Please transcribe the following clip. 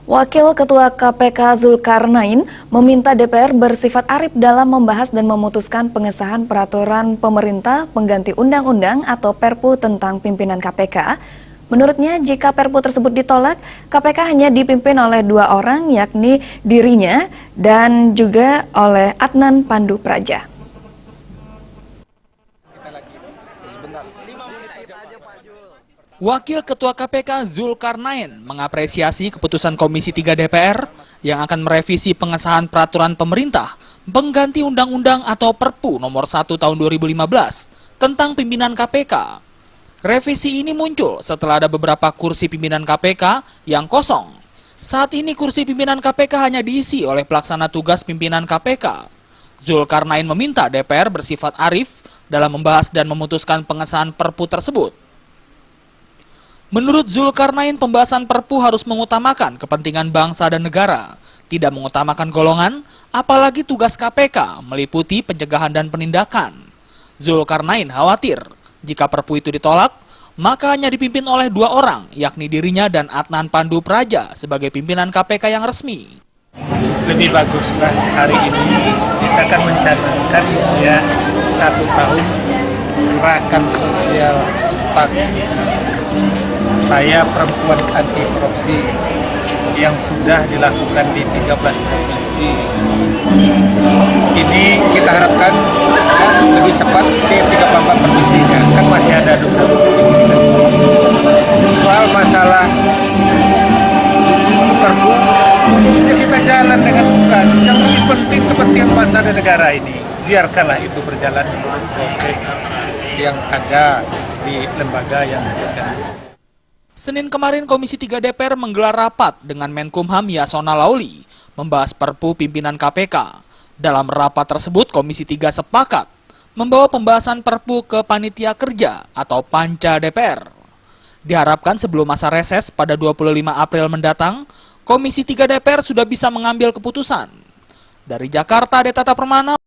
Wakil Ketua KPK Zulkarnain meminta DPR bersifat arif dalam membahas dan memutuskan pengesahan peraturan pemerintah pengganti undang-undang atau Perpu tentang pimpinan KPK. Menurutnya, jika Perpu tersebut ditolak, KPK hanya dipimpin oleh dua orang, yakni dirinya dan juga oleh Adnan Pandu Praja. Wakil Ketua KPK Zulkarnain mengapresiasi keputusan Komisi 3 DPR yang akan merevisi pengesahan peraturan pemerintah pengganti undang-undang atau Perpu nomor 1 tahun 2015 tentang pimpinan KPK. Revisi ini muncul setelah ada beberapa kursi pimpinan KPK yang kosong. Saat ini kursi pimpinan KPK hanya diisi oleh pelaksana tugas pimpinan KPK. Zulkarnain meminta DPR bersifat arif dalam membahas dan memutuskan pengesahan Perpu tersebut. Menurut Zulkarnain, pembahasan Perpu harus mengutamakan kepentingan bangsa dan negara, tidak mengutamakan golongan, apalagi tugas KPK meliputi pencegahan dan penindakan. Zulkarnain khawatir, jika Perpu itu ditolak, maka hanya dipimpin oleh dua orang, yakni dirinya dan Adnan Pandu Praja sebagai pimpinan KPK yang resmi. Lebih baguslah hari ini kita akan mencanangkan ya 1 tahun gerakan sosial SPAK. Saya perempuan anti korupsi yang sudah dilakukan di 13 provinsi. Ini kita harapkan lebih cepat ke 34 provinsinya, kan masih ada 21 provinsi lagi. Soal masalah Perpu, ya kita jalan dengan ikhlas. Yang lebih penting kepentingan bangsa dan negara ini. Biarkanlah itu berjalan menurut proses yang ada di lembaga yang terkait. Senin kemarin Komisi 3 DPR menggelar rapat dengan Menkumham Yasona Lauli membahas Perpu pimpinan KPK. Dalam rapat tersebut Komisi 3 sepakat membawa pembahasan Perpu ke Panitia Kerja atau Panca DPR. Diharapkan sebelum masa reses pada 25 April mendatang, Komisi 3 DPR sudah bisa mengambil keputusan. Dari Jakarta, Deta Permana.